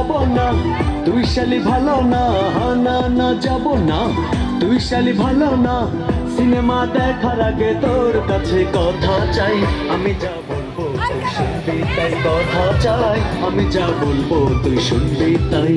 যাব না, তুই শালি ভালো না, না না যাব না, তুই শালি ভালো না। সিনেমা দেখার আগে তোর কাছে কথা চাই, আমি যা বলবো তুই শুনবি তাই, কথা চাই আমি যা বলবো তুই শুনবি তাই।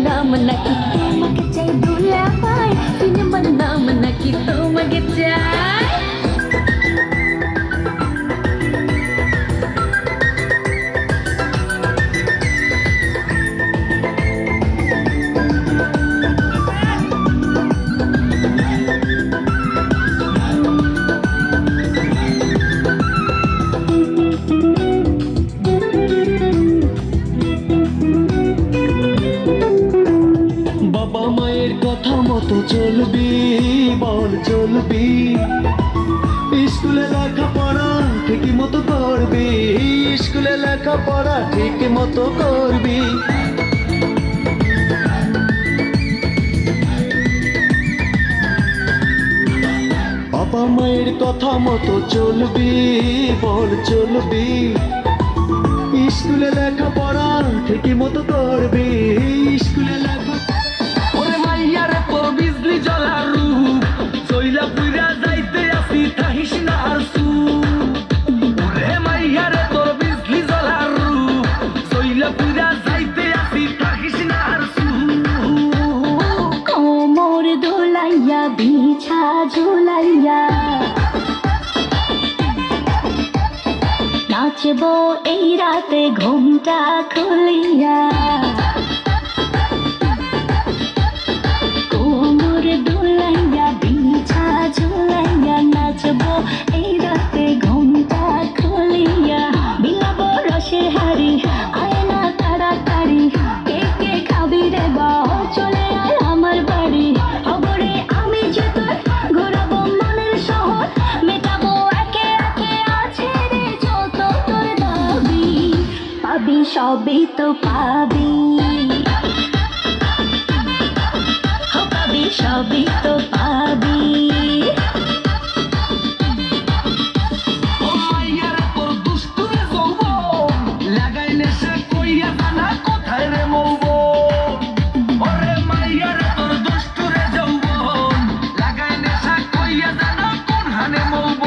Naman nakita magkacay dulapay, sino man naman nakita magkacay. বাবা মায়ের কথা মতো চলবি, বল চলবি, স্কুলে লেখাপড়া ঠিক মতো করবি, স্কুলে লেখাপড়া ঠিক মতো করবি। বাবা মায়ের কথা মতো চলবি, বল চলবি, স্কুলে লেখাপড়া ঠিক মতো করবি, স্কুলে লেখা। ওরে মাইয়ারে তোর বিজলি জ্বলা রূপ, চইলা পুইরা যাইতে আসি থাকিস না আর চুপ। ওরে মাইয়ারে তোর বিজলি জ্বলা রূপ, চইলা পুইরা যাইতে আসি থাকিস না আর চুপ। কোমর দোলাইয়া বিছা ঝুলাইয়া নাচবো এই রাতে ঘুমটা খুলিয়া। কোমর দোলাইয়া বিছা ঝুলাইয়া নাচবো এই রাতে ঘুমটা খুলিয়া। বিলাবো রসের হাড়ি আয় না তাড়াতাড়ি, কে কে খাবি রে বা চলে আয় আমার বাড়ি। খবরে আমি যে তোর ঘোরাবো মনের শহর, মেটাবো একে একে আছে রে যত তোর দাবি। পাবি সবই তো পাবি, পাবি সবই তো পাবি। ও মাইয়ারে তোর দুষ্টুরে যৌবন, লাগাইলে সে কইয়া জানা কোথায় রে মৌবন। ওরে মাইয়ারে তোর দুষ্টুরে যৌবন, লাগাইলে সে কইয়া জানা কোন হানে মৌবন।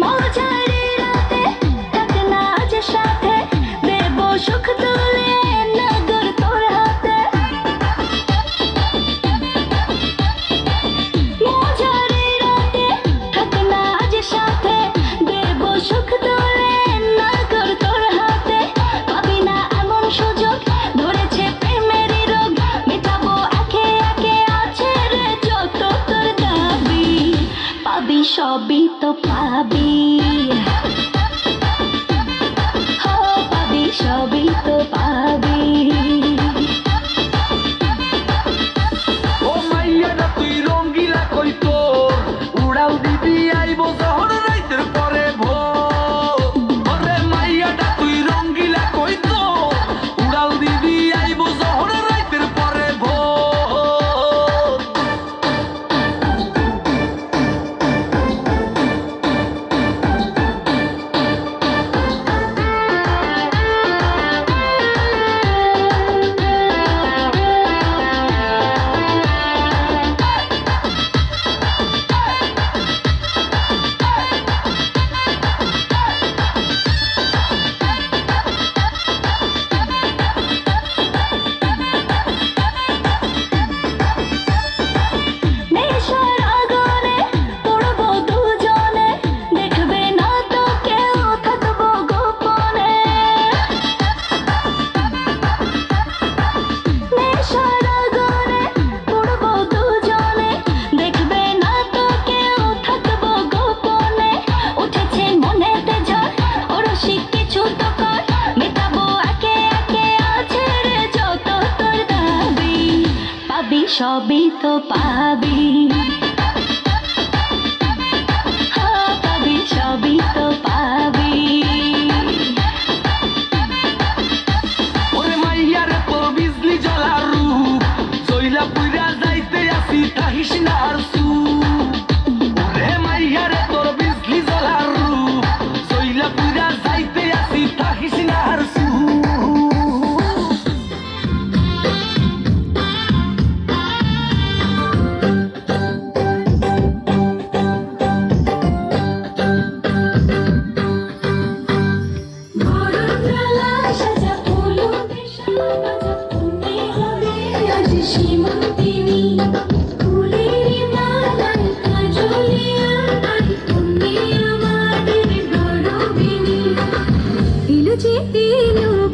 মজারে রাতে থাক না আজ সাথে, দেব সুখ তুলে নগর তোর হাতে। মজারে রাতে থাক না আজ সাথে, দেব সুখ তুলে নগর তোর হাতে। পাবি না এমন সুযোগ, ধরেছে প্রেমেরই রোগ, মেটাবো একে একে আছে রে যত তোর দাবি। পাবি সবই তো পাবি, হো পাবি সবই তো পাবি। ও মাইয়াটা তুই রঙ্গিলা কই তোর, উড়াল দিবি আইবো যখন রাইতের পরে ভোর। ওরে মাইয়াটা তুই সবই তো পাবি, হ্যাঁ পাবি, সবই তো পাবি। ওরে মাইয়ারে তোর বিজলি জ্বলার রূপ, চইলা পুইরা যাইতে আসি থাকিস না আর চুপ। ওরে মাইয়ারে তোর বিজলি জ্বলার রূপ, চইলা পুইরা যাইতে আসি থাকিস না আর চুপ।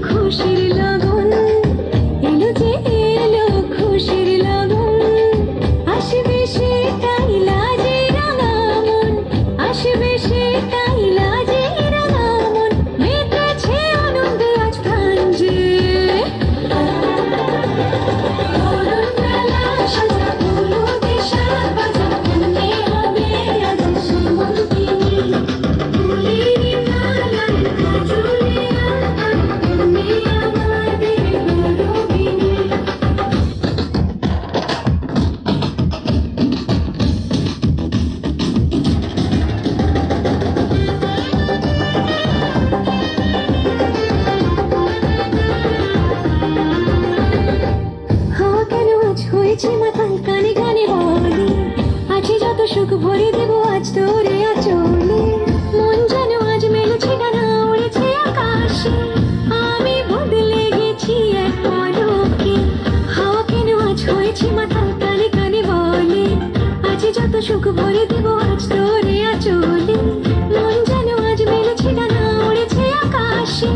খুশির লগন এলো যে এলো, খুশির লগন আসবে সে কাইলাজে রাঙা মন, আসবে সে কাইলাজে রাঙা মন, মেতেছে আনন্দে আজ প্রাণ যে। বরণডালা সাজা ফুলো দেশা বাজা, মনে হবে আজ সীমন্তিনী, ফুলেরই মালায় কাজলে আর তুমি আমাদের গৌরবিনী। হাওয়া কেন আজ হয়েছে মাতাল, কানে কানে বলে আছে যত সুখ ভরে দেবো আজ তোরে আচলে। মন যেন আজ মেলেছে ডানা, উড়েছে আকাশে, আমি বদলে গেছি এক পলকে। হাওয়া কেন আজ হয়েছে মাতাল, কানে কানে বলে আছে যত সুখ ভরে দেবো আজ তোরে আচলে। মন যেন আজ মেলেছে ডানা, উড়েছে আকাশে,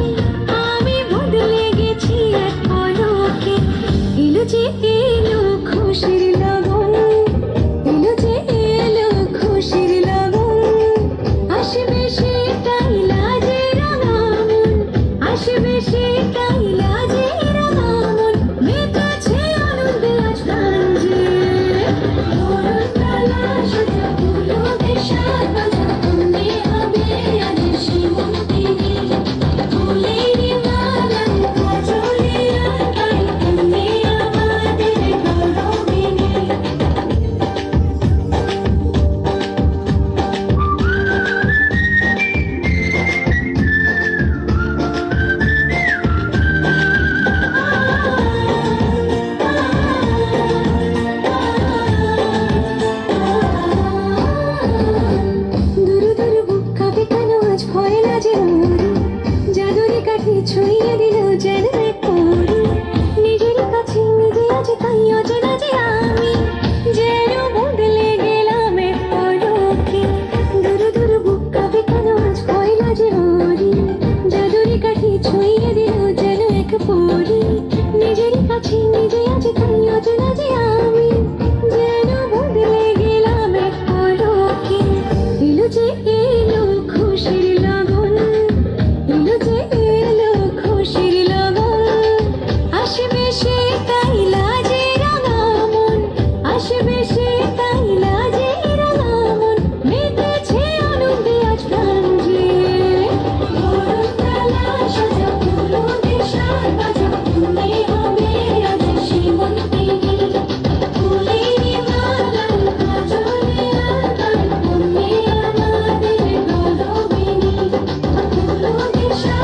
আমি বদলে গেছি এক পলকে। এলো যে এলো খুশির লগন, এলো যে এলো খুশির লগন, আসবে সে কাইলাজে রাঙা মন, আসবে সে কাইলাজে রাঙা মন, মেতেছে আনন্দে আজ প্রাণ যে। বরণডালা সাজা ফুলো দেশা বাজা, তুমি হবে আজ সীমন্তিনী, ফুলেরই মালায় কাজলে আর তুমি আমাদের গৌরবিনী। দুরু দুরু বুক কাঁপে কেন আজ ভয় লাজে মরি, জাদুরি কাঠি ছুঁয়ে দিল যেন এক পরি, নিজের কাছে নিজে আজ তাই অচেনা যে আমি, যেন বদলে গেলাম এক পলকে। দুরু দুরু বুক কাঁপে কেন আজ ভয় লাজে মরি, জাদুরি কাঠি ছুঁয়ে দিল যেন এক পরি, নিজের কাছে নিজে আজ তাই অচেনা যে আমি, যেন বদলে গেলাম এক পলকে। এলো যে এলো খুশির লগন, এলো যে এলো খুশির লগন, আসবে সে কাইলাজে রাঙা মন, আসবে সে কাইলাজে রাঙা মন, মেতেছে আনন্দে আজ প্রাণ যে। বরণডালা সাজা ফুলো দেশা বাজা, তুমি হবে আজ সীমন্তিনী, ফুলেরই মালায় কাজলে আর তুমি আমাদের গৌরবিনী। ফুলো দেশা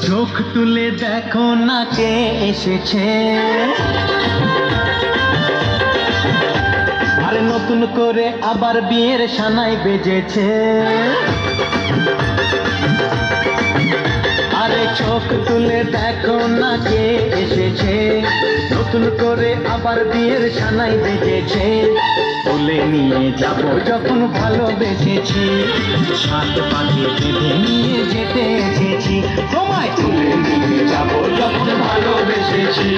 চোখ তুলে দেখো না কে এসেছে, আরে নতুন করে আবার বিয়ের সানাই বেজেছে। আরে চোখ তুলে দেখো না কে এসেছে, নতুন করে আবার বিয়ের সানাই বেজেছে, তুলে নিয়ে যাব যখন ভালোবেসেছি, সাত পাখি বেঁধে নিয়ে যেতে এসেছি, তোমায় তুলে নিয়ে যাব যখন ভালোবেসেছি,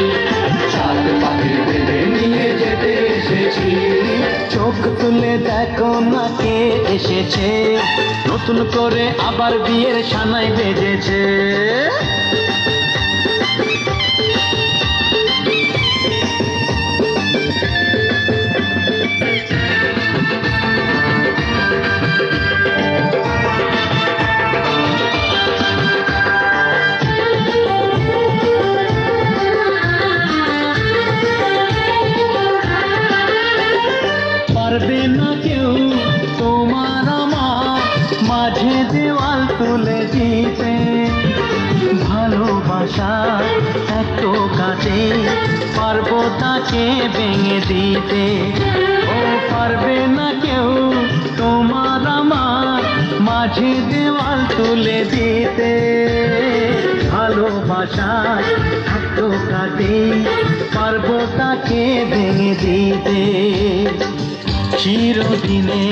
সাত পাখি বেঁধে নিয়ে যেতে এসেছি। চোখ তুলে দেখো না কে এসেছে, নতুন করে আবার বিয়ের সানাই বেজেছে। পারবে না কেউ তোমার আমার মাঝে দেওয়াল তুলে দিতে, ভালোবাসা এত কাছে পারবো তাকে ভেঙে দিতে। ও পারবে না কেউ তোমার আমার মাঝে দেওয়াল তুলে দিতে, ভালোবাসা এত কাছে পারবো তাকে ভেঙে দিতে। চিরদিনে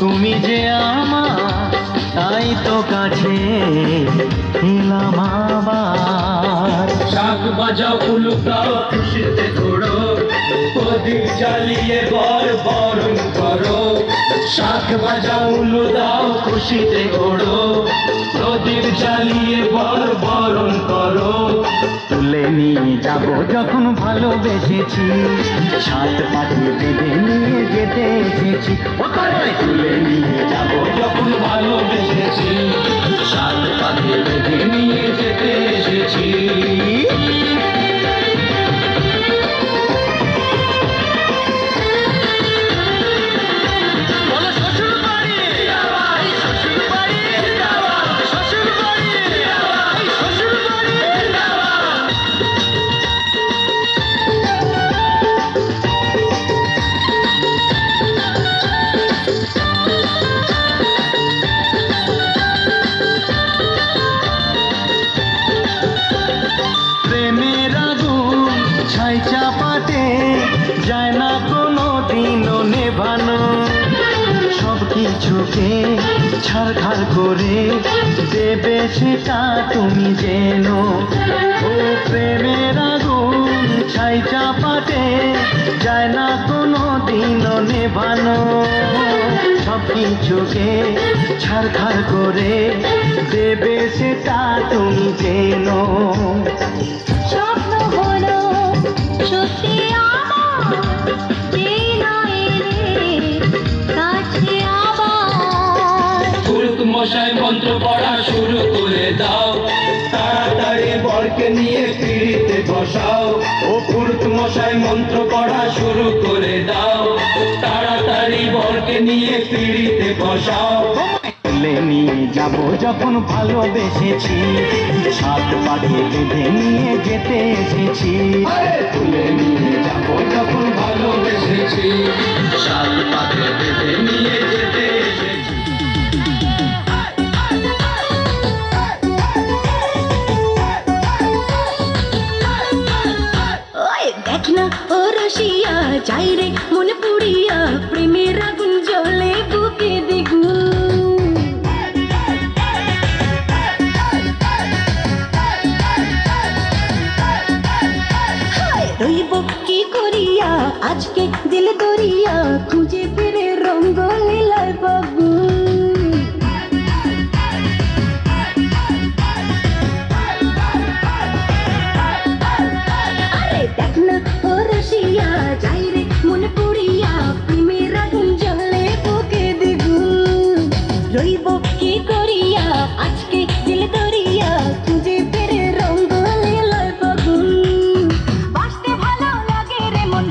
তুমি যে আমার, তাই তো কাছে এলাম আবার। শাক বাজাও উলুকাও খুশিতে ঘোড়ো, প্রদীপ জ্বালিয়ে বরণ করো। শাক বাজাও উলু দাও খুশিতে ঘোড়ো, প্রদীপ জ্বালিয়ে বরণ করো। তুলে নিয়ে যাব যখন ভালোবেসেছি, সাত পাখি বেঁধে নিয়ে যেতে এসেছি। তুলে নিয়ে যাব যখন ভালোবেসেছি, সাত পাখি বেঁধে নিয়ে যেতে এসেছি। প্রেমের আগুন ছাই চাপাতে যায় না কোনো দিনও নেভানো, সব কিছুকে ছাড়খাড় করে দেবে সেটা তুমি যেন। ও প্রেমের আগুন ছাই চাপাতে যায় না কোনো দিনও নেভানো, সব কিছুকে ছাড়খাড় করে দেবে সেটা তুমি যেন। স্বপ্ন হলো সত্যি আমার, যে নয় রে কাছে আবার। পুরুত মশাই মন্ত্র পড়া শুরু করে দাও, তাড়াতাড়ি বরকে নিয়ে পিড়িতে বসাও। ও পুরুত মশাই মন্ত্র পড়া শুরু করে দাও, তাড়াতাড়ি বরকে নিয়ে পিড়িতে বসাও। তুলে নিয়ে যাব যখন ভালোবেসেছি, সাত পাখি বেঁধে নিয়ে যেতে এসেছি। তুলে নিয়ে যাব যখন ভালোবেসেছি, সাত পাখি বেঁধে নিয়ে যেতে এসেছি। ওই দেখ না ও রসিয়া যাই রে মনে পুড়িয়া, প্রেমের আগুন জ্বলে বুকে দ্বিগুণ। হায় রইব কি করিয়া আজকে দিল দরিয়া, খুঁজে ফিরে রঙ্গ লীলায় বাবু। আরে দেখ না ও রসিয়া যাই রে মনে পুড়িয়া, প্রেমের আগুন জ্বলে বুকে দ্বিগুণ। রইব কি করিয়া আজকে দিল দরিয়া, খুঁজে ফিরে রঙ্গ লীলায় বাবু। বাসতে ভালো লাগে রে মন।